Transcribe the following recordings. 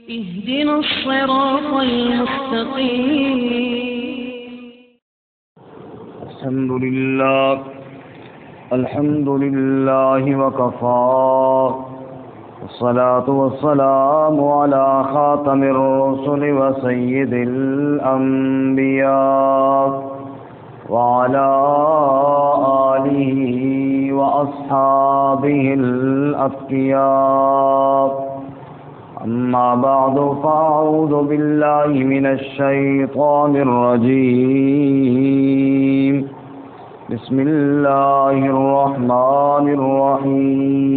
اهدنا الصراط المستقيم. الحمد لله وكفى، والصلاة والسلام على خاتم الرسل وسيد الأنبياء وعلى آله وأصحابه الأتقياء. أما بعد فأعوذ بالله من الشيطان الرجيم. بسم الله الرحمن الرحيم.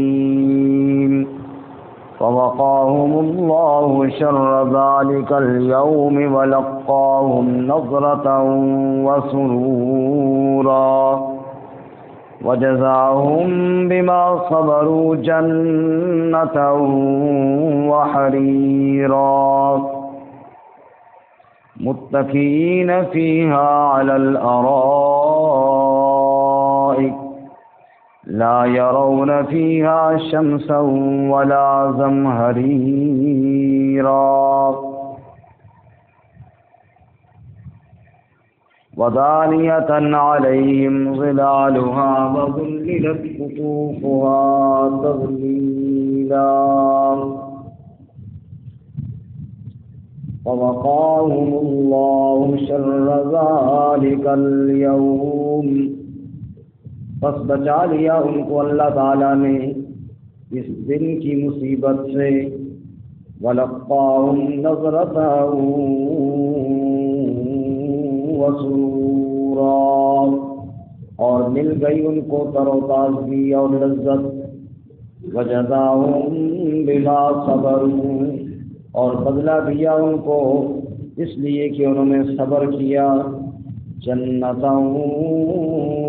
فوقاهم الله شر ذلك اليوم ولقاهم نظرة وسرورا وجزاهم بما صبروا جنة وحريرا متكئين فيها على الأرائك لا يرون فيها شمسا ولا زمهريرا ودانية عليهم ظلالها وذللت قطوفها تذليلا. فوقاهم الله شر ذلك اليوم. پس بچا لیا ان کو اللہ تعالیٰ نے اس دن کی مصیبت سے. وَلَقَّاهُمْ نَظْرَةً وَسُرُورًا، اور مل گئی ان کو تر و تازگی اور لذت. وَجَزَاهُمْ بِمَا صَبَرُوا، اور بدلہ دیا ان کو اس لیے کہ انہوں نے صبر کیا. جنتا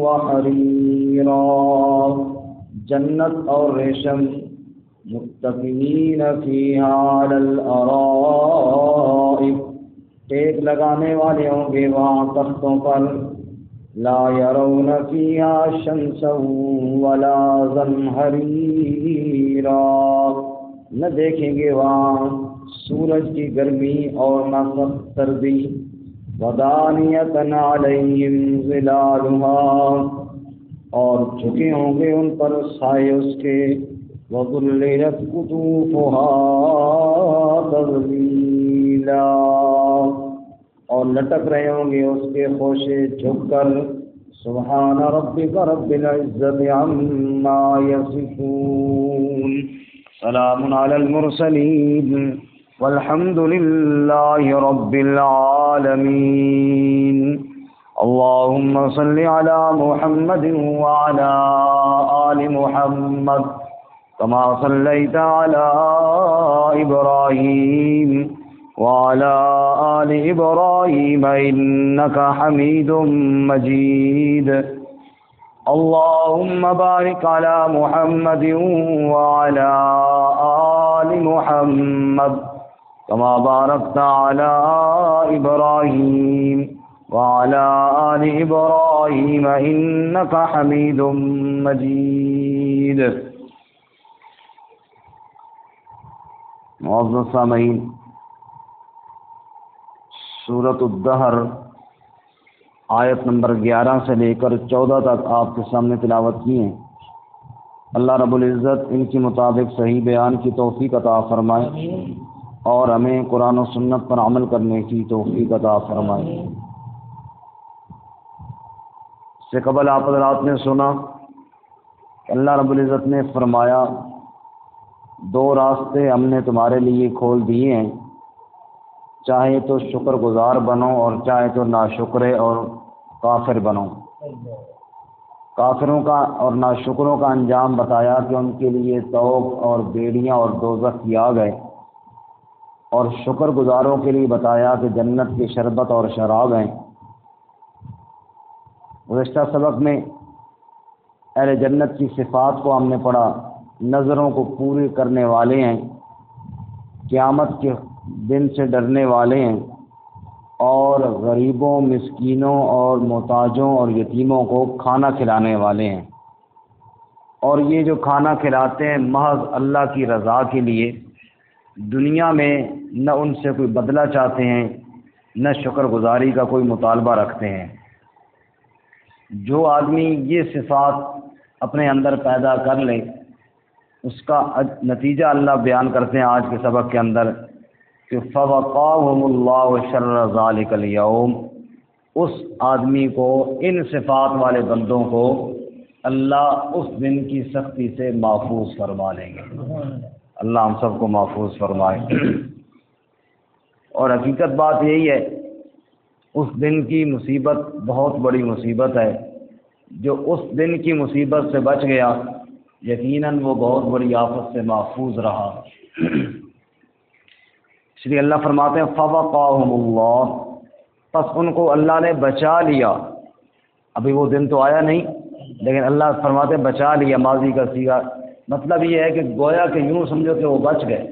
وحریرا، جنت اور ریشم. متکئین فیہا علی الارائک، ٹیک لگانے والے ہوں گے وہاں تختوں پر. لا یرون فیہا شمسا ولا زمہریرا، نہ دیکھیں گے وہاں سورج کی گرمی اور نہ سخت سردی. ودانیۃ علیہم ظلالها، اور جھکے ہوں گے ان پر سائے اس کے. وذللت قطوفها تذلیلا، اور لٹک رہے ہوں گے اس کے خوشے جھک کر. سبحان ربک رب العزت عما یصفون، سلام علی المرسلین والحمد للہ رب العالمین. اللهم صل على محمد وعلى آل محمد كما صليت على إبراهيم وعلى آل إبراهيم إنك حميد مجيد. اللهم بارك على محمد وعلى آل محمد كما باركت على إبراهيم وعلى آل إبراهيم إنك حميد مجيد. معزز سامعین، سورۃ الدہر آیت نمبر 11 سے لے کر 14 تک آپ کے سامنے تلاوت کی ہیں. اللہ رب العزت ان کے مطابق صحیح بیان کی توفیق عطا فرمائے اور ہمیں قرآن و سنت پر عمل کرنے کی توفیق عطا فرمائے. اس سے قبل آپ حضرات نے سنا کہ اللہ رب العزت نے فرمایا 2 راستے ہم نے تمہارے لیے کھول دیے ہیں، چاہے تو شکر گزار بنو اور چاہے تو ناشکرے اور کافر بنو. کافروں کا اور ناشکروں کا انجام بتایا کہ ان کے لیے طوق اور بیڑیاں اور دوزخ کی آگ ہے، اور شکر گزاروں کے لیے بتایا کہ جنت کی شربت اور شراب ہیں. گزشتہ سبق میں اہل جنت کی صفات کو ہم نے پڑھا. نظروں کو پوری کرنے والے ہیں، قیامت کے دن سے ڈرنے والے ہیں، اور غریبوں، مسکینوں اور محتاجوں اور یتیموں کو کھانا کھلانے والے ہیں. اور یہ جو کھانا کھلاتے ہیں محض اللہ کی رضا کے لیے، دنیا میں نہ ان سے کوئی بدلہ چاہتے ہیں نہ شکر گزاری کا کوئی مطالبہ رکھتے ہیں۔ جو آدمی یہ صفات اپنے اندر پیدا کر لے اس کا نتیجہ اللہ بیان کرتے ہیں آج کے سبق کے اندر کہ فَوَقَاهُمُ اللَّهُ شَرَّ ذَلِكَ الْيَوْمِ، اس آدمی کو، ان صفات والے بندوں کو اللہ اس دن کی سختی سے محفوظ فرما لیں گے۔ اللہ ہم سب کو محفوظ فرمائے۔ اور حقیقت بات یہی ہے، اس دن کی مصیبت بہت بڑی مصیبت ہے۔ جو اس دن کی مصیبت سے بچ گیا یقیناً وہ بہت بڑی آفت سے محفوظ رہا۔ اس لیے اللہ فرماتے ہیں فَوَقَاهُمُ اللَّهُ، پس ان کو اللہ نے بچا لیا۔ ابھی وہ دن تو آیا نہیں، لیکن اللہ فرماتے ہیں بچا لیا، ماضی کا صیغہ۔ مطلب یہ ہے کہ گویا کہ یوں سمجھو کہ وہ بچ گئے،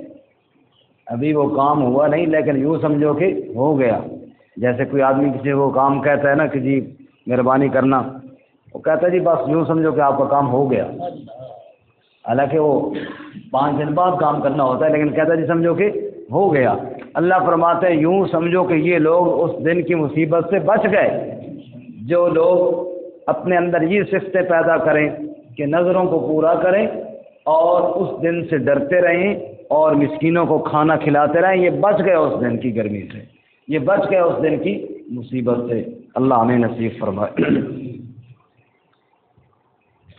ابھی وہ کام ہوا نہیں لیکن یوں سمجھو کہ ہو گیا۔ جیسے کوئی آدمی کسی کو کام کہتا ہے نا کہ جی مہربانی کرنا، وہ کہتا ہے جی بس یوں سمجھو کہ آپ کا کام ہو گیا، حالانکہ وہ 5 دن بعد کام کرنا ہوتا ہے، لیکن کہتا ہے جی سمجھو کہ ہو گیا۔ اللہ فرماتے ہیں یوں سمجھو کہ یہ لوگ اس دن کی مصیبت سے بچ گئے۔ جو لوگ اپنے اندر یہ صفتیں پیدا کریں کہ نظروں کو پورا کریں اور اس دن سے ڈرتے رہیں اور مسکینوں کو کھانا کھلاتے رہیں، یہ بچ گئے اس دن کی گرمی سے، یہ بچ گئے اس دن کی مصیبت سے۔ اللہ ہمیں نصیب فرمائے۔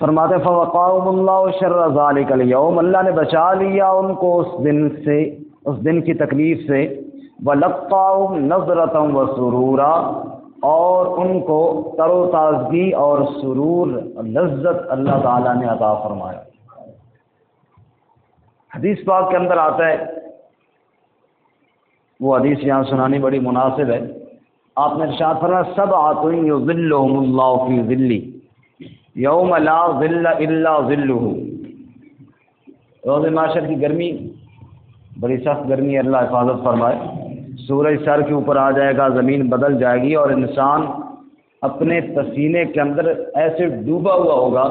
فرماتے فَوَقَاهُمُ اللَّهُ شَرَّ ذَلِكَ الْيَوْمِ، اللہ نے بچا لیا ان کو اس دن سے، اس دن کی تکلیف سے۔ وَلَقَّاهُمْ نَضْرَةً وَسُرُورًا، اور ان کو تر و تازگی اور سرور، لذت اللہ تعالیٰ نے عطا فرمایا۔ حدیث پاک کے اندر آتا ہے، وہ حدیث یہاں سنانی بڑی مناسب ہے۔ آپ نے ارشاد فرمایا سبعۃ یظلھم اللہ فی ظلہ یوم لا ظل الا ظلہ۔ روز محشر کی گرمی بڑی سخت گرمی ہے، اللہ حفاظت فرمائے۔ سورج سر کے اوپر آ جائے گا، زمین بدل جائے گی اور انسان اپنے پسینے کے اندر ایسے ڈوبا ہوا ہوگا۔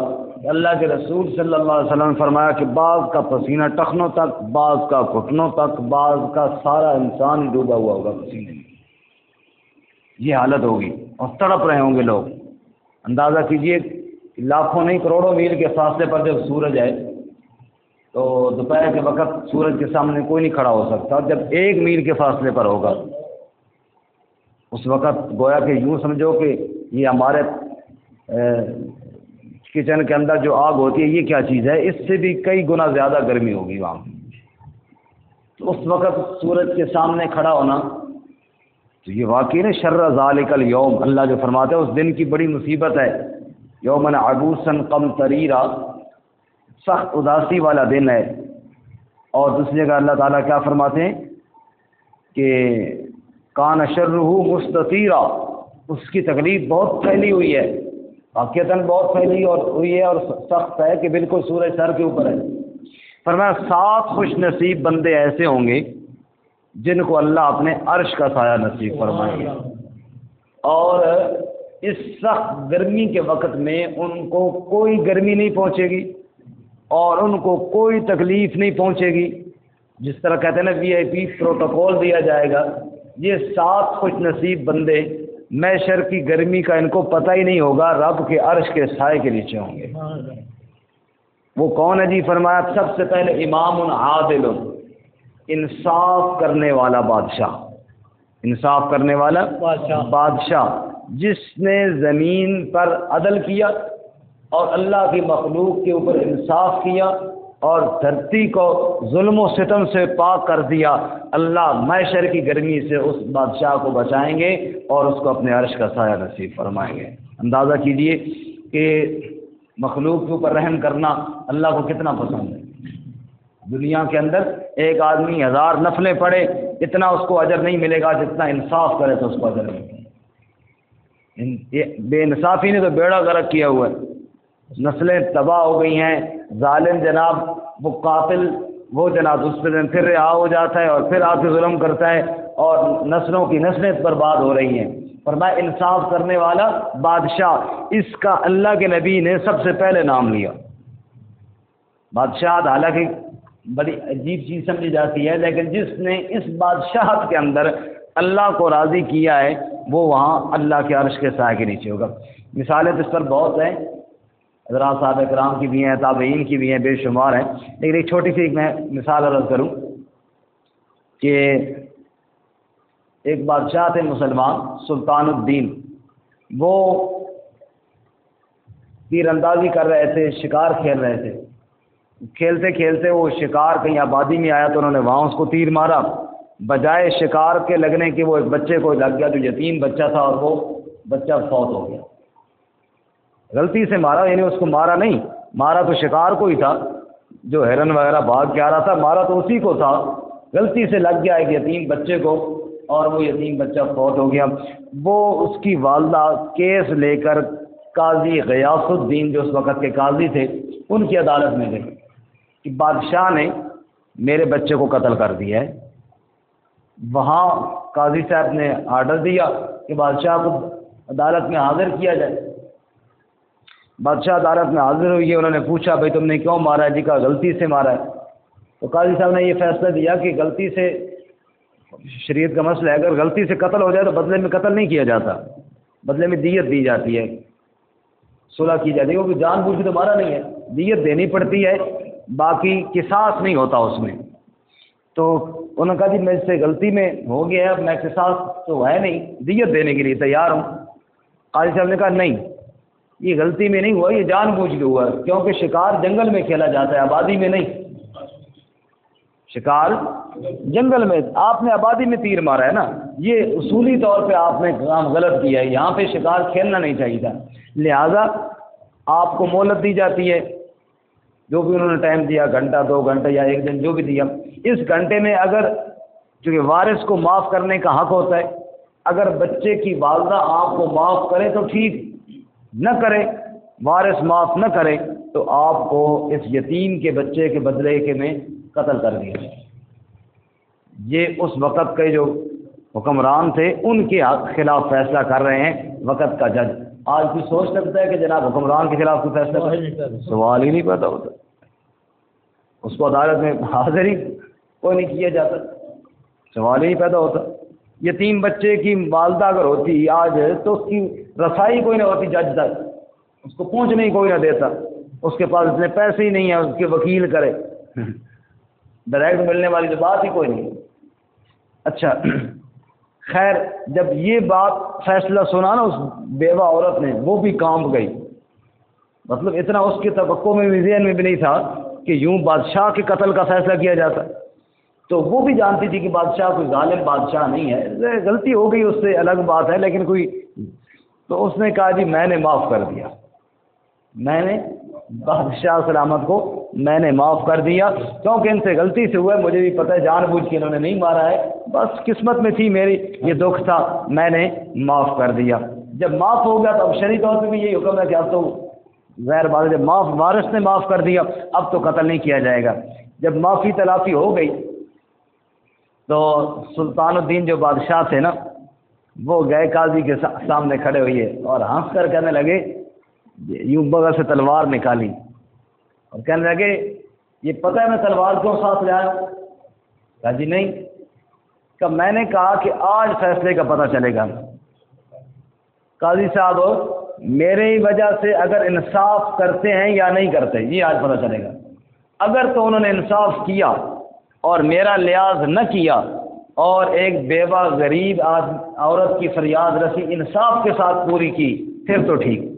اللہ کے رسول صلی اللہ علیہ وسلم نے فرمایا کہ بعض کا پسینہ ٹخنوں تک، بعض کا گھٹنوں تک، بعض کا سارا انسان ڈوبا ہوا ہوگا پسینے میں۔ یہ حالت ہوگی اور تڑپ رہے ہوں گے لوگ۔ اندازہ کیجئے لاکھوں نہیں کروڑوں میل کے فاصلے پر جب سورج ہے تو دوپہر کے وقت سورج کے سامنے کوئی نہیں کھڑا ہو سکتا، جب 1 میل کے فاصلے پر ہوگا اس وقت گویا کہ یوں سمجھو کہ یہ ہمارے کچن کے اندر جو آگ ہوتی ہے یہ کیا چیز ہے، اس سے بھی کئی گنا زیادہ گرمی ہوگی وہاں۔ تو اس وقت سورج کے سامنے کھڑا ہونا تو یہ واقعی نا شر ذالک الیوم، اللہ جو فرماتے ہیں اس دن کی بڑی مصیبت ہے۔ یومن عبوسا قمطریرا، سخت اداسی والا دن ہے۔ اور دوسری جگہ اللہ تعالیٰ کیا فرماتے ہیں کہ کان شرہ مستطیرا، اس کی تکلیف بہت پھیلی ہوئی ہے، واقعتاً بہت پھیلی اور ہوئی ہے اور سخت ہے کہ بالکل سورج سر کے اوپر ہے۔ فرمایا 7 خوش نصیب بندے ایسے ہوں گے جن کو اللہ اپنے عرش کا سایہ نصیب فرمائیں گے، اور اس سخت گرمی کے وقت میں ان کو کوئی گرمی نہیں پہنچے گی اور ان کو کوئی تکلیف نہیں پہنچے گی۔ جس طرح کہتے ہیں نا VIP پروٹوکول دیا جائے گا، یہ 7 خوش نصیب بندے محشر کی گرمی کا ان کو پتہ ہی نہیں ہوگا، رب کے عرش کے سائے کے نیچے ہوں گے۔ وہ کون ہے جی؟ فرمایا سب سے پہلے امام عادل، انصاف کرنے والا بادشاہ، انصاف کرنے والا بادشاہ جس نے زمین پر عدل کیا اور اللہ کی مخلوق کے اوپر انصاف کیا اور دھرتی کو ظلم و ستم سے پاک کر دیا۔ اللہ محشر کی گرمی سے اس بادشاہ کو بچائیں گے اور اس کو اپنے عرش کا سایہ نصیب فرمائیں گے۔ اندازہ کیجئے کہ مخلوق کے اوپر رحم کرنا اللہ کو کتنا پسند ہے۔ دنیا کے اندر ایک آدمی 1000 نفلیں پڑھے، اتنا اس کو اجر نہیں ملے گا جتنا انصاف کرے تو اس کو اجر ملے گا۔ بے انصافی نے تو بیڑا غرق کیا ہوا ہے، نسلیں تباہ ہو گئی ہیں۔ ظالم جناب وہ قاتل وہ جناب اس پہ پھر رہا ہو جاتا ہے اور پھر آ کے ظلم کرتا ہے اور نسلوں کی نسلیں برباد ہو رہی ہیں۔ فرمایا انصاف کرنے والا بادشاہ، اس کا اللہ کے نبی نے سب سے پہلے نام لیا۔ بادشاہ حالانکہ بڑی عجیب چیز سمجھی جاتی ہے، لیکن جس نے اس بادشاہت کے اندر اللہ کو راضی کیا ہے وہ وہاں اللہ کے عرش کے سائے کے نیچے ہوگا۔ مثالیں تو اس پر بہت ہیں، حضرات صحابہ کرام کی بھی ہیں، تابعین کی بھی ہیں، بے شمار ہیں، لیکن ایک چھوٹی سی میں مثال عرض کروں کہ ایک بادشاہ تھے مسلمان سلطان الدین، وہ تیر اندازی کر رہے تھے، شکار کھیل رہے تھے، کھیلتے کھیلتے وہ شکار کہیں آبادی میں آیا تو انہوں نے وہاں اس کو تیر مارا، بجائے شکار کے لگنے کے وہ ایک بچے کو لگ گیا جو یتیم بچہ تھا، اور وہ بچہ فوت ہو گیا۔ غلطی سے مارا، یعنی اس کو مارا نہیں، مارا تو شکار کو ہی تھا، جو ہرن وغیرہ بھاگ کے آ رہا تھا، مارا تو اسی کو تھا، غلطی سے لگ گیا ایک یتیم بچے کو، اور وہ یتیم بچہ فوت ہو گیا۔ وہ اس کی والدہ کیس لے کر قاضی غیاث الدین جو اس وقت کے قاضی تھے ان کی عدالت میں گئی کہ بادشاہ نے میرے بچے کو قتل کر دیا ہے۔ وہاں قاضی صاحب نے آرڈر دیا کہ بادشاہ کو عدالت میں حاضر کیا جائے۔ بادشاہ عدالت میں حاضر ہوئی، انہوں نے پوچھا بھائی تم نے کیوں مارا ہے؟ جی کہا غلطی سے مارا ہے۔ تو قاضی صاحب نے یہ فیصلہ دیا کہ غلطی سے، شریعت کا مسئلہ ہے، اگر غلطی سے قتل ہو جائے تو بدلے میں قتل نہیں کیا جاتا، بدلے میں دیت دی جاتی ہے، صلح کی جاتی ہے، وہ جان بوجھ کے تو مارا نہیں ہے، دیت دینی پڑتی ہے، باقی قصاص نہیں ہوتا اس میں۔ تو انہوں نے کہا جی میں سے غلطی میں ہو گیا ہے، اب میں قصاص تو ہے نہیں، دیت دینے کے لیے تیار ہوں۔ قاضی صاحب نے کہا نہیں، یہ غلطی میں نہیں ہوا، یہ جان بوجھ کے ہوا، کیونکہ شکار جنگل میں کھیلا جاتا ہے، آبادی میں نہیں۔ شکار جنگل میں، آپ نے آبادی میں تیر مارا ہے نا، یہ اصولی طور پہ آپ نے کام غلط کیا ہے، یہاں پہ شکار کھیلنا نہیں چاہیے تھا، لہذا آپ کو مہلت دی جاتی ہے، جو بھی انہوں نے ٹائم دیا، گھنٹہ 2 گھنٹے یا 1 دن جو بھی دیا، اس گھنٹے میں اگر چونکہ وارث کو معاف کرنے کا حق ہوتا ہے، اگر بچے کی والدہ آپ کو معاف کرے تو ٹھیک، نہ کرے، وارث معاف نہ کرے تو آپ کو اس یتیم کے بچے کے بدلے کے میں قتل کر دیا۔ یہ اس وقت کے جو حکمران تھے ان کے خلاف فیصلہ کر رہے ہیں وقت کا جج۔ آج بھی سوچ سکتا ہے کہ جناب حکمران کے خلاف کوئی فیصلہ سوال ہی نہیں پیدا ہوتا، اس کو عدالت میں حاضر ہی کوئی نہیں کیا جاتا، سوال ہی نہیں پیدا ہوتا۔ یتیم بچے کی والدہ اگر ہوتی آج تو اس کی رسائی کوئی نہ ہوتی جج تک، اس کو پہنچنے ہی کوئی نہ دیتا، اس کے پاس اتنے پیسے ہی نہیں ہیں اس کے وکیل کرے، ڈائریکٹ ملنے والی تو بات ہی کوئی نہیں۔ اچھا خیر، جب یہ بات فیصلہ سنا نا اس بیوہ عورت نے، وہ بھی کانپ گئی، مطلب اتنا اس کی توقع میں بھی، ذہن میں بھی نہیں تھا کہ یوں بادشاہ کے قتل کا فیصلہ کیا جاتا۔ تو وہ بھی جانتی تھی کہ بادشاہ کوئی ظالم بادشاہ نہیں ہے، غلطی ہو گئی اس سے الگ بات ہے، لیکن کوئی، تو اس نے کہا جی میں نے معاف کر دیا، میں نے بادشاہ سلامت کو میں نے معاف کر دیا، کیونکہ ان سے غلطی سے ہوا ہے، مجھے بھی پتہ ہے جان بوجھ کے انہوں نے نہیں مارا ہے، بس قسمت میں تھی میری، یہ دکھ تھا، میں نے معاف کر دیا۔ جب معاف ہو گیا تو اب شرعی طور پہ بھی یہی حکم ہے کہ اب تو غیر بات ہے، جب وارث نے معاف کر دیا اب تو قتل نہیں کیا جائے گا۔ جب معافی تلافی ہو گئی تو سلطان الدین جو بادشاہ تھے نا، وہ گئے قاضی کے سامنے کھڑے ہوئے اور ہنس کر کہنے لگے، یوں بغل سے تلوار نکالی اور کہنے لگے یہ پتہ ہے میں تلوار کیوں ساتھ لے آیا؟ کہا جی نہیں۔ کہ میں نے کہا کہ آج فیصلے کا پتہ چلے گا، قاضی صاحب میرے ہی وجہ سے اگر انصاف کرتے ہیں یا نہیں کرتے یہ آج پتہ چلے گا۔ اگر تو انہوں نے انصاف کیا اور میرا لحاظ نہ کیا اور ایک بیوہ غریب عورت کی فریاد رسی انصاف کے ساتھ پوری کی پھر تو ٹھیک،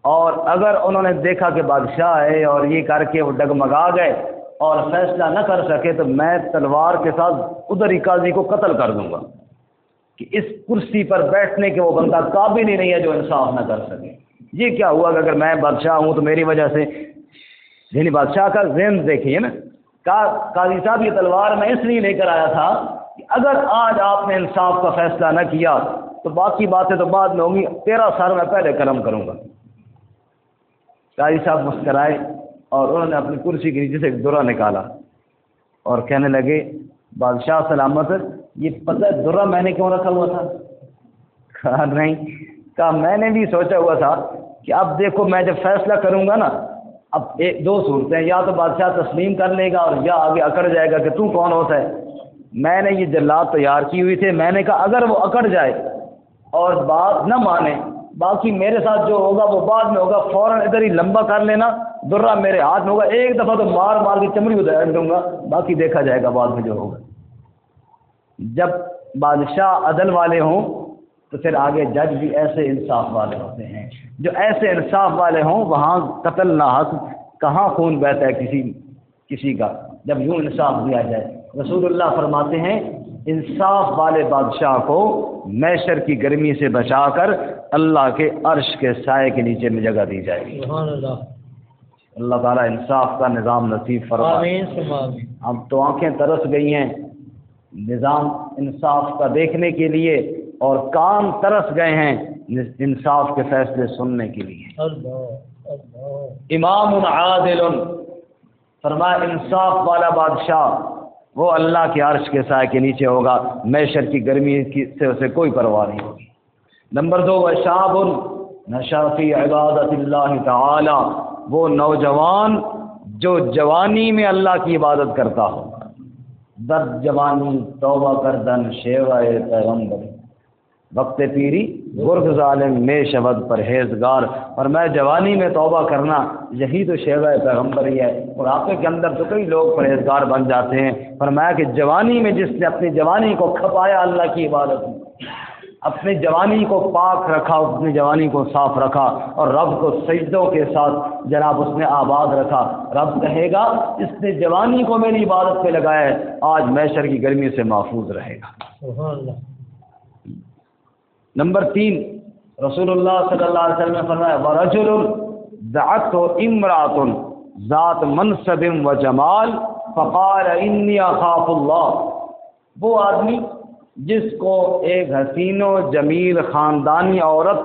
اور اگر انہوں نے دیکھا کہ بادشاہ ہے اور یہ کر کے وہ ڈگمگا گئے اور فیصلہ نہ کر سکے تو میں تلوار کے ساتھ ادھر ہی قاضی کو قتل کر دوں گا، کہ اس کرسی پر بیٹھنے کے وہ بندہ قابل ہی نہیں ہے جو انصاف نہ کر سکے۔ یہ کیا ہوا کہ اگر میں بادشاہ ہوں تو میری وجہ سے، یعنی بادشاہ کا ذہن دیکھیے نا، قاضی صاحب یہ تلوار میں اس لیے لے کر آیا تھا کہ اگر آج آپ نے انصاف کا فیصلہ نہ کیا تو باقی باتیں تو بعد میں ہوں گی، تیرا سر میں پہلے قلم کروں گا۔ قاضی صاحب مسکرائے اور انہوں نے اپنی کرسی کے نیچے سے ایک درہ نکالا اور کہنے لگے بادشاہ سلامت، یہ پتہ ہے درہ میں نے کیوں رکھا ہوا تھا؟ کہا نہیں۔ کہا میں نے بھی سوچا ہوا تھا کہ اب دیکھو میں جب فیصلہ کروں گا نا اب ایک دو صورتیں، یا تو بادشاہ تسلیم کر لے گا اور یا آگے اکڑ جائے گا کہ تو کون ہوتا ہے، میں نے یہ جلات تیار کی ہوئی تھے، میں نے کہا اگر وہ اکڑ جائے اور بات نہ مانے، باقی میرے ساتھ جو ہوگا وہ بعد میں ہوگا، فوراً ادھر ہی لمبا کر لینا، درہ میرے ہاتھ میں ہوگا، ایک دفعہ تو مار مار کے چمڑی ادھر دوں گا، باقی دیکھا جائے گا بعد میں جو ہوگا۔ جب بادشاہ عدل والے ہوں تو پھر آگے جج بھی ایسے انصاف والے ہوتے ہیں، جو ایسے انصاف والے ہوں وہاں قتل نہ حق، کہاں خون بہتا ہے کسی کا، جب یوں انصاف دیا جائے۔ رسول اللہ فرماتے ہیں انصاف والے بادشاہ کو محشر کی گرمی سے بچا کر اللہ کے عرش کے سائے کے نیچے میں جگہ دی جائے گی۔ سبحان اللہ، اللہ تعالیٰ انصاف کا نظام نصیب فرمائے۔ آمین ثم آمین۔ اب تو آنکھیں ترس گئی ہیں نظام انصاف کا دیکھنے کے لیے، اور کان ترس گئے ہیں انصاف کے فیصلے سننے کے لیے۔ اللہ اللہ، امام عادل، فرمایا انصاف والا بادشاہ وہ اللہ کے عرش کے سائے کے نیچے ہوگا، محشر کی گرمی سے اسے کوئی پرواہ نہیں ہوگی۔ نمبر 2، وشاب نشا فی عبادت اللہ تعالی، وہ نوجوان جو جوانی میں اللہ کی عبادت کرتا ہو، درد جوانی توبہ کردن شیوائے پیغمبر، وقت پیری گرگ ظالم میں شبد پرہیزگار، اور میں جوانی میں توبہ کرنا یہی تو شیوہ پیغمبر ہی ہے۔ اور آپ کے اندر تو کئی لوگ پرہیزگار بن جاتے ہیں، فرمایا کہ جوانی میں جس نے اپنی جوانی کو کھپایا اللہ کی عبادت میں، اپنی جوانی کو پاک رکھا، اپنی جوانی کو صاف رکھا، اور رب کو سجدوں کے ساتھ جناب اس نے آباد رکھا، رب کہے گا اس نے جوانی کو میری عبادت پہ لگایا ہے، آج محشر کی گرمی سے محفوظ رہے گا۔ سبحان اللہ۔ نمبر 3، رسول اللہ صلی اللہ علیہ وسلم نے فرمایا وَرَجُلٌ دَعَتْهُ امْرَأَةٌ ذات منصب و جمال فقال انی اخاف اللہ، وہ آدمی جس کو ایک حسین و جمیل خاندانی عورت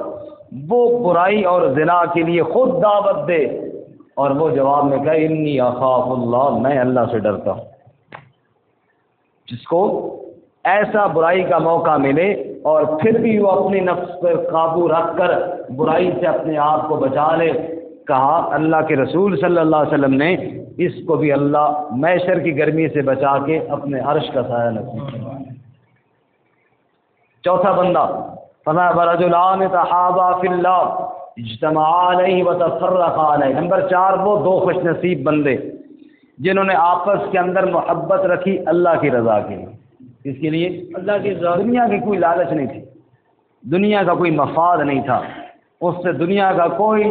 وہ برائی اور زنا کے لیے خود دعوت دے، اور وہ جواب میں کہے انی اخاف اللہ، میں اللہ سے ڈرتا ہوں۔ جس کو ایسا برائی کا موقع ملے اور پھر بھی وہ اپنی نفس پر قابو رکھ کر برائی سے اپنے آپ کو بچا لے، کہا اللہ کے رسول صلی اللہ علیہ وسلم نے اس کو بھی اللہ محشر کی گرمی سے بچا کے اپنے عرش کا سایہ نصیب فرمائے۔ چوتھا بندہ، فرمایا ورجلان تحابا فی اللہ اجتمعا علیہ وتفرقا علیہ۔ نمبر 4، وہ 2 خوش نصیب بندے جنہوں نے آپس کے اندر محبت رکھی اللہ کی رضا کے لیے۔ اس کے لیے اللہ کی ذات، دنیا کی کوئی لالچ نہیں تھی، دنیا کا کوئی مفاد نہیں تھا، اس سے دنیا کا کوئی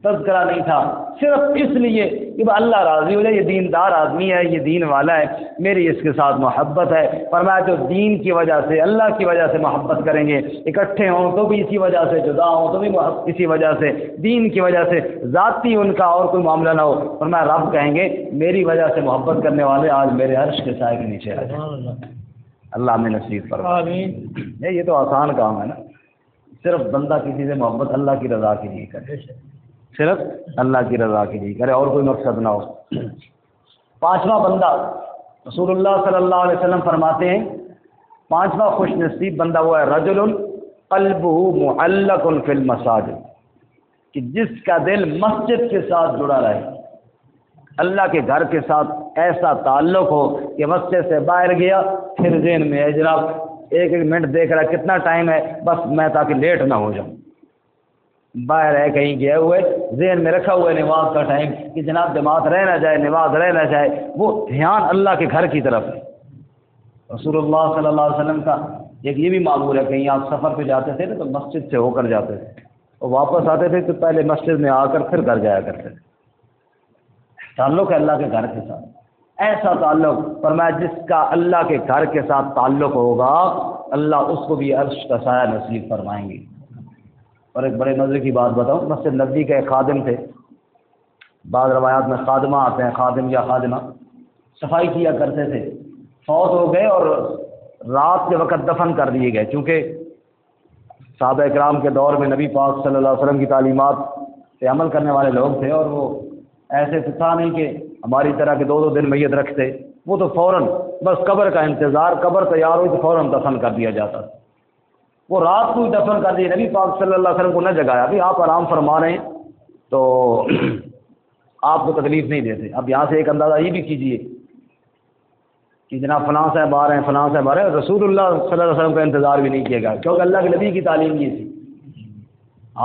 تذکرہ نہیں تھا، صرف اس لیے کہ اللہ راضی ہو جائے، یہ دیندار آدمی ہے، یہ دین والا ہے، میری اس کے ساتھ محبت ہے۔ فرمایا جو دین کی وجہ سے اللہ کی وجہ سے محبت کریں گے، اکٹھے ہوں تو بھی اسی وجہ سے، جدا ہوں تو بھی اسی وجہ سے، دین کی وجہ سے، ذاتی ان کا اور کوئی معاملہ نہ ہو، فرمایا رب کہیں گے میری وجہ سے محبت کرنے والے آج میرے عرش کے سائے کے نیچے آ جائیں۔ سبحان اللہ، اللہ میں نصیب فرمائے۔ آمین۔ یہ تو آسان کام ہے نا، صرف بندہ کسی سے محبت اللہ کی رضا کے لیے کرے، صرف اللہ کی رضا کے لیے کرے، اور کوئی مقصد نہ ہو۔ 5واں بندہ، رسول اللہ صلی اللہ علیہ وسلم فرماتے ہیں 5واں خوش نصیب بندہ وہ ہے رجل قلبہ معلق فی المساجد، کہ جس کا دل مسجد کے ساتھ جڑا رہے، اللہ کے گھر کے ساتھ ایسا تعلق ہو کہ مسجد سے باہر گیا پھر ذہن میں ہے جناب ایک منٹ دیکھ رہا ہے کتنا ٹائم ہے، بس میں تاکہ لیٹ نہ ہو جاؤں، باہر ہے کہیں گئے ہوئے ذہن میں رکھا ہوا ہے نماز کا ٹائم کہ جناب جماعت رہ نہ جائے، نماز رہ نہ جائے، وہ دھیان اللہ کے گھر کی طرف ہے۔ رسول اللہ صلی اللہ علیہ وسلم کا ایک یہ بھی معمول ہے، کہیں آپ سفر پہ جاتے تھے تو مسجد سے ہو کر جاتے تھے اور واپس آتے تھے تو پہلے مسجد میں آ کر پھر گھر جایا کرتے تھے۔ تعلق ہے اللہ کے گھر کے ساتھ، ایسا تعلق فرمایا جس کا اللہ کے گھر کے ساتھ تعلق ہوگا اللہ اس کو بھی عرش کا سایہ نصیب فرمائیں گے۔ اور ایک بڑے مزے کی بات بتاؤں، مسجد نبوی کے ایک خادم تھے، بعض روایات میں خادمہ آتے ہیں، خادم یا خادمہ، صفائی کیا کرتے تھے، فوت ہو گئے اور رات کے وقت دفن کر دیے گئے، چونکہ صحابہ اکرام کے دور میں نبی پاک صلی اللہ علیہ وسلم کی تعلیمات پہ عمل کرنے والے لوگ تھے، اور وہ ایسے تھا نہیں کہ ہماری طرح کے 2 دن میت رکھتے، وہ تو فوراً بس قبر کا انتظار، قبر تیار ہوئی تو فوراً دفن کر دیا جاتا۔ وہ رات کو ہی دفن کر دیے، نبی پاک صلی اللہ علیہ وسلم کو نہ جگایا، ابھی آپ آرام فرما رہے ہیں تو آپ کو تکلیف نہیں دیتے. اب یہاں سے ایک اندازہ یہ بھی کیجئے کہ جناب فلاں صاحب آ رہے ہیں، فلاں صاحب آ رہے ہیں، رسول اللہ صلی اللہ علیہ وسلم کا انتظار بھی نہیں کیا گیا، کیونکہ اللہ کے نبی کی تعلیم یہ تھی،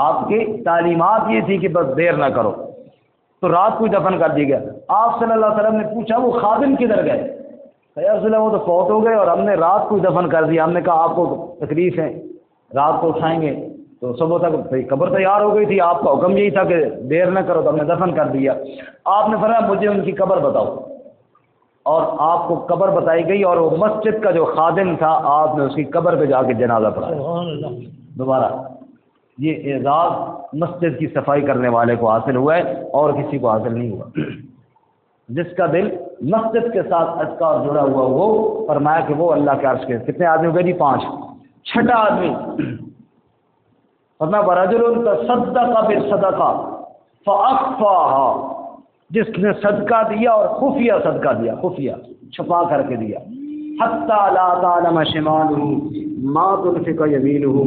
آپ کی تعلیمات یہ تھی کہ بس دیر نہ کرو. تو رات کو دفن کر دیا گیا. آپ صلی اللہ علیہ وسلم نے پوچھا وہ خادم کدھر گئے؟ یا رسول اللہ وہ تو فوت ہو گئے اور ہم نے رات کو دفن کر دیا. ہم نے کہا آپ کو تکلیف ہے، رات کو اٹھائیں گے تو صبح تک قبر تیار ہو گئی تھی، آپ کا حکم یہی تھا کہ دیر نہ کرو، تو ہم نے دفن کر دیا. آپ نے فرمایا مجھے ان کی قبر بتاؤ، اور آپ کو قبر بتائی گئی، اور وہ مسجد کا جو خادم تھا آپ نے اس کی قبر پہ جا کے جنازہ پڑھایا. سبحان اللہ. دوبارہ یہ اعزاز مسجد کی صفائی کرنے والے کو حاصل ہوا ہے اور کسی کو حاصل نہیں ہوا. جس کا دل مسجد کے ساتھ اچکا اور جڑا ہوا وہ فرمایا کہ وہ اللہ کے عرش کے. کتنے آدمی ہو گئے جی؟ 5. چھٹا آدمی فرمایا وَرَجُلٌ تَصَدَّقَ بِالصَّدَقَةِ فَأَخْفَاهَا، جس نے صدقہ دیا اور خفیہ صدقہ دیا، خفیہ چھپا کر کے دیا. حَتَّى لَا تَعْلَمَ شِمَالُهُ مَا تُنْفِقُ يَمِينُهُ،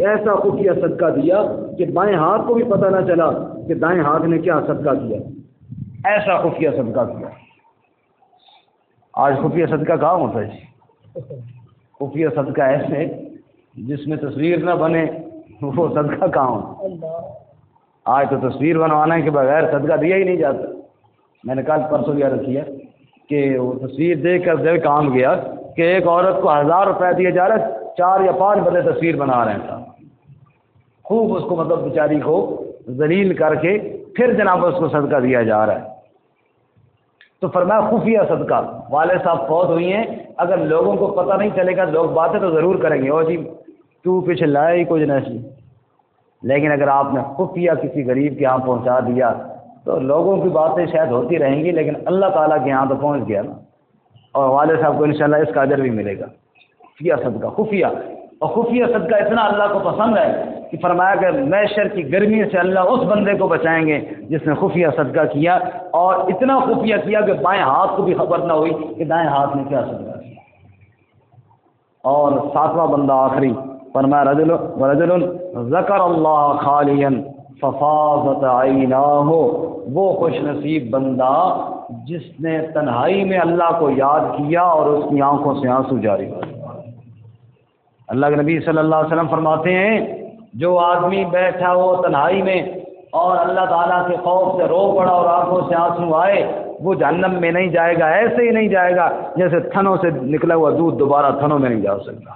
ایسا خفیہ صدقہ دیا کہ بائیں ہاتھ کو بھی پتہ نہ چلا کہ دائیں ہاتھ نے کیا صدقہ کیا. ایسا خفیہ صدقہ کیا. آج خفیہ صدقہ کہاں ہوتا ہے؟ خفیہ صدقہ ایسے جس میں تصویر نہ بنے وہ صدقہ کہاں ہوتا. آج تو تصویر بنوانے کے بغیر صدقہ دیا ہی نہیں جاتا. میں نے کل پرسوں یہ عرض کیا کہ وہ تصویر دیکھ کر دل کام گیا کہ ایک عورت کو 1000 روپے دیے جا رہے، 4 یا 5 بندے تصویر بنا رہے ہیں. خوب اس کو مطلب بیچاری کو ذلیل کر کے پھر جناب اس کو صدقہ دیا جا رہا ہے. تو فرمایا خفیہ صدقہ. والد صاحب فوت ہوئی ہیں، اگر لوگوں کو پتہ نہیں چلے گا لوگ باتیں تو ضرور کریں گے، او جی تو پیچھے لائے ہی کچھ نہیں. لیکن اگر آپ نے خفیہ کسی غریب کے یہاں پہنچا دیا تو لوگوں کی باتیں شاید ہوتی رہیں گی لیکن اللہ تعالیٰ کے یہاں تو پہنچ گیا نا، اور والد صاحب کو انشاءاللہ اس کا اجر بھی ملے گا. خفیہ صدقہ، خفیہ. اور خفیہ صدقہ اتنا اللہ کو پسند ہے کہ فرمایا کہ محشر کی گرمی سے اللہ اس بندے کو بچائیں گے جس نے خفیہ صدقہ کیا، اور اتنا خفیہ کیا کہ بائیں ہاتھ کو بھی خبر نہ ہوئی کہ دائیں ہاتھ نے کیا صدقہ کیا. اور 7واں بندہ آخری فرمایا رجل ذکر اللہ خالیا ففاضت عیناہ، وہ خوش نصیب بندہ جس نے تنہائی میں اللہ کو یاد کیا اور اس کی آنکھوں سے آنسو جاری ہوئے. اللہ کے نبی صلی اللہ علیہ وسلم فرماتے ہیں جو آدمی بیٹھا ہو تنہائی میں اور اللہ تعالیٰ کے خوف سے رو پڑا اور آنکھوں سے آنسو آئے، وہ جہنم میں نہیں جائے گا. ایسے ہی نہیں جائے گا جیسے تھنوں سے نکلا ہوا دودھ دوبارہ تھنوں میں نہیں جا سکتا.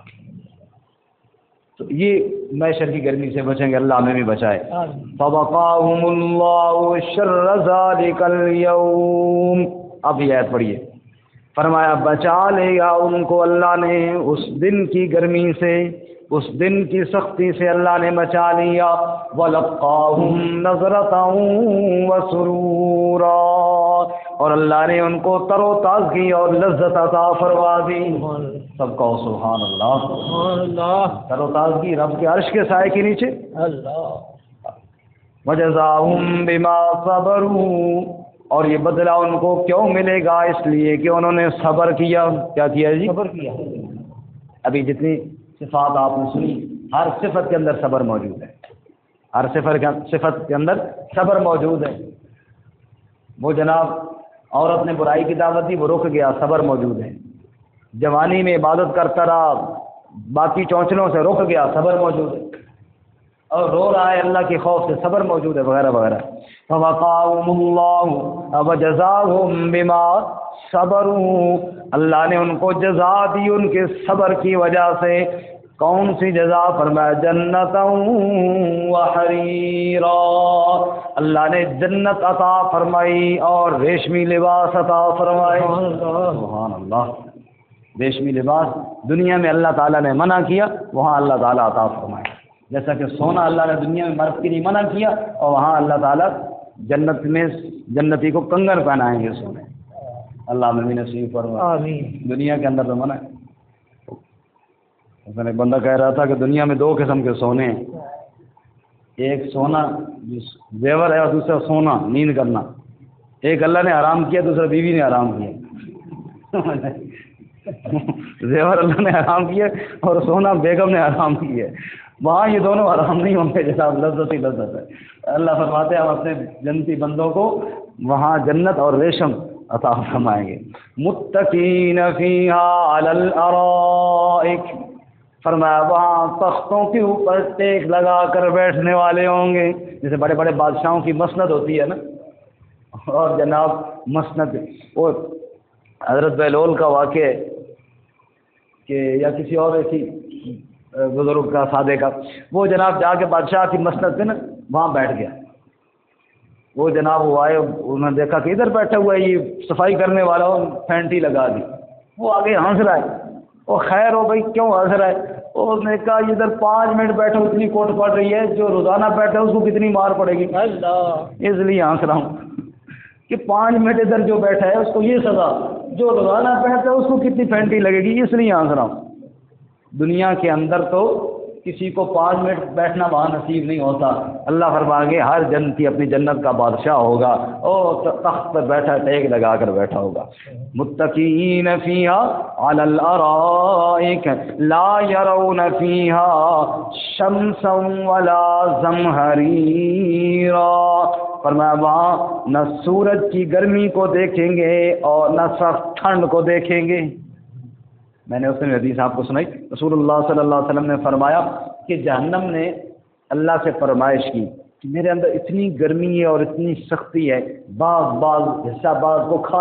تو یہ محشر کی گرمی سے بچیں گے، اللہ ہمیں بھی بچائے. فَوَقَاهُمُ اللَّهُ شَرَّ ذَلِكَ الْيَوْمِ. اب یہ آیت پڑھیے. فرمایا بچا لے گا ان کو اللہ نے اس دن کی گرمی سے، اس دن کی سختی سے اللہ نے بچا لیا. وَلَقَّاهُمْ نَظْرَةً وَسُرُورًا، اور اللہ نے ان کو تر و تازگی اور لذت عطا فرما دی. سب کہو سبحان اللہ. سبحان اللہ. تر و تازگی رب کے عرش کے سائے کے نیچے. اللہ. وَجَزَاهُمْ بِمَا صَبَرُوا، اور یہ بدلہ ان کو کیوں ملے گا؟ اس لیے کہ انہوں نے صبر کیا. کیا کیا جی؟ صبر کیا. ابھی جتنی صفات آپ نے سنی ہر صفت کے اندر صبر موجود ہے، ہر صفت کے اندر صبر موجود ہے. وہ جناب عورت نے برائی کی دعوت دی، وہ رک گیا، صبر موجود ہے. جوانی میں عبادت کرتا رہا، باقی چونچلوں سے رک گیا، صبر موجود ہے. اور رو رہا ہے اللہ کے خوف سے، صبر موجود ہے، وغیرہ وغیرہ. فَوَقَاهُمُ اللَّهُ وَجَزَاهُمْ بِمَا صَبَرُوا، اللہ نے ان کو جزا دی ان کے صبر کی وجہ سے. کون سی جزا؟ فرمایا جنتا وحریرا، اللہ نے جنت عطا فرمائی اور ریشمی لباس عطا فرمائے. سبحان اللہ. ریشمی لباس دنیا میں اللہ تعالیٰ نے منع کیا، وہاں اللہ تعالیٰ عطا فرمائے. جیسا کہ سونا اللہ نے دنیا میں مرد کے لیے منع کیا، اور وہاں اللہ تعالیٰ جنت میں جنتی کو کنگن پہنائیں گے سونے. اللہ میں نصیب فرمائے. آمین. دنیا کے اندر تو منع ہے. ایک بندہ کہہ رہا تھا کہ دنیا میں 2 قسم کے سونے ہیں، ایک سونا زیور ہے اور دوسرا سونا نیند کرنا. ایک اللہ نے حرام کیا، دوسرا بیوی نے حرام کیا. زیور اللہ نے حرام کیا اور سونا بیگم نے حرام کیا. وہاں یہ دونوں حرام نہیں ہوں گے جناب، لذت ہی لذت ہے. اللہ فرماتے ہیں ہم اپنے جنتی بندوں کو وہاں جنت اور ریشم عطا فرمائیں گے. متقین فیہا علی الارائک، فرمایا وہاں تختوں کے اوپر ٹیک لگا کر بیٹھنے والے ہوں گے. جیسے بڑے بڑے بادشاہوں کی مسند ہوتی ہے نا، اور جناب مسند وہ حضرت بہلول کا واقعہ ہے کہ یا کسی اور ایسی بزرگ کا سادے کا، وہ جناب جا کے بادشاہ کی مسند پہ نا وہاں بیٹھ گیا. وہ جناب وہ آئے، انہوں نے دیکھا کہ ادھر بیٹھا ہوا ہے یہ صفائی کرنے والا، پھینٹی لگا دی. وہ آگے ہنس رہا ہے. وہ خیر ہو بھائی کیوں ہنس رہا ہے؟ اس نے کہا ادھر 5 منٹ بیٹھا اتنی کوٹ پڑ رہی ہے، جو روزانہ بیٹھا اس کو کتنی مار پڑے گی، اس لیے ہنس رہا ہوں کہ 5 منٹ ادھر جو بیٹھا ہے اس کو یہ سزا، جو روزانہ بیٹھتا ہے اس کو کتنی پھینٹی لگے گی، اس لیے ہنس رہا ہوں. دنیا کے اندر تو کسی کو 5 منٹ بیٹھنا وہاں نصیب نہیں ہوتا. اللہ فرمائیں گے ہر جنتی اپنی جنت کا بادشاہ ہوگا، اور تخت پر بیٹھا ٹیک لگا کر بیٹھا ہوگا. متقین فیہا علی الارائک لا یرون فیہا شمسا ولا زمہریرا، فرمایا وہاں نہ سورج کی گرمی کو دیکھیں گے اور نہ سخت ٹھنڈ کو دیکھیں گے. میں نے اس میں حدیث آپ کو سنائی. رسول اللہ صلی اللہ علیہ وسلم نے فرمایا کہ جہنم نے اللہ سے فرمائش کی کہ میرے اندر اتنی گرمی ہے اور اتنی سختی ہے، بعض حصہ بعض کو کھا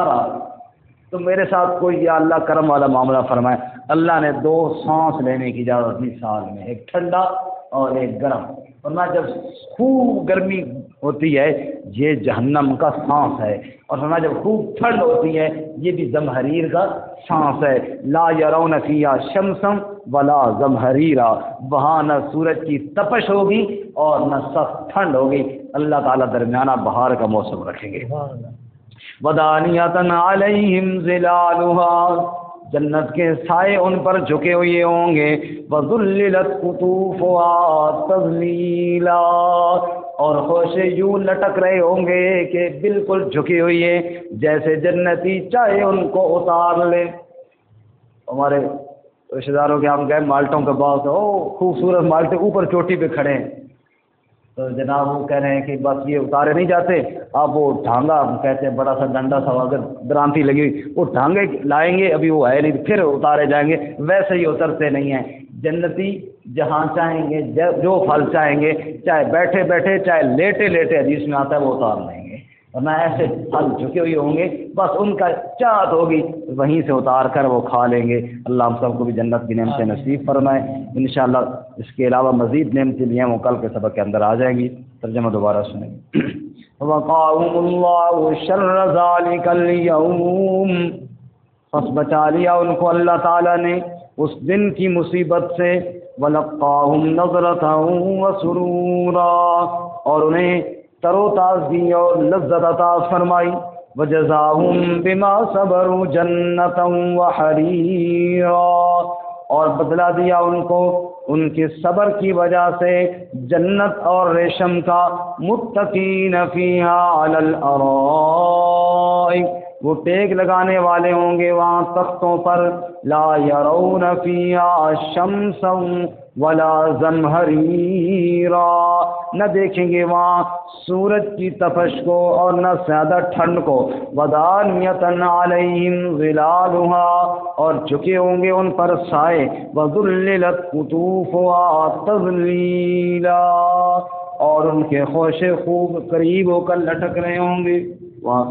رہا ہے، تو میرے ساتھ کوئی یا اللہ کرم والا معاملہ فرمائے. اللہ نے 2 سانس لینے کی اجازت دی سال میں، ایک ٹھنڈا اور ایک گرم. ورنہ جب خوب گرمی ہوتی ہے یہ جہنم کا سانس ہے، اور ورنہ جب خوب ٹھنڈ ہوتی ہے یہ بھی زمہریر کا سانس ہے. لا یرون فیہا شمسا ولا زمہریرا، وہاں نہ سورج کی تپش ہوگی اور نہ سخت ٹھنڈ ہوگی. اللہ تعالیٰ درمیانہ بہار کا موسم رکھیں گے. ودانیۃ علیہم ظلالھا، جنت کے سائے ان پر جھکے ہوئے ہوں گے. وذللت قطوفها تذلیلا، اور خوشے یوں لٹک رہے ہوں گے کہ بالکل جھکی ہوئی ہے، جیسے جنتی چاہے ان کو اتار لے. ہمارے رشتہ داروں کے ہم گئے مالٹوں کے باغ، تو خوبصورت مالٹے اوپر چوٹی پہ کھڑے ہیں، تو جناب وہ کہہ رہے ہیں کہ بس یہ اتارے نہیں جاتے. آپ وہ ڈھانگا کہتے ہیں بڑا سا ڈنڈا سا اگر درانتی لگی ہوئی، وہ ڈھانگے لائیں گے، ابھی وہ ہے نہیں، پھر اتارے جائیں گے. ویسے ہی اترتے نہیں ہیں. جنتی جہاں چاہیں گے جو پھل چاہیں گے، چاہے بیٹھے بیٹھے چاہے لیٹے لیٹے، حدیث میں آتا ہے وہ اتار لیں گے. ورنہ ایسے پھل جھکے ہوئے ہوں گے، بس ان کا چاہت ہوگی وہیں سے اتار کر وہ کھا لیں گے. اللہ ہم سب کو بھی جنت کی نعمتیں نصیب فرمائے. انشاءاللہ اس کے علاوہ مزید نعمتیں بھی ہیں، وہ کل کے سبق کے اندر آ جائیں گی. ترجمہ دوبارہ سنیں. وَقَاهُمُ اللَّهُ شَرَّ ذَلِكَ الْيَوْمِ، پس بچا لیا ان کو اللہ تعالیٰ نے اس دن کی مصیبت سے. وَلَقَّاهُمْ نَضْرَةً وَسُرُورًا، اور انہیں تر و تازگی اور لذت عطا فرمائی. وَجَزَاهُمْ بِمَا صَبَرُوا جَنَّةً وَحَرِيرًا، اور بدلہ دیا ان کو ان کے صبر کی وجہ سے جنت اور ریشم کا. متقین فیہا علی الارائک، وہ ٹیک لگانے والے ہوں گے وہاں تختوں پر. لا یرون فیہا شمسا ولا زمہریرا، نہ دیکھیں گے وہاں سورج کی تپش کو اور نہ زیادہ ٹھنڈ کو. ودانیۃ علیہم ظلالھا، اور جھکے ہوں گے ان پر سائے. وذللت قطوفها تذلیلا، اور ان کے خوشے خوب قریب ہو کر لٹک رہے ہوں گے وہاں.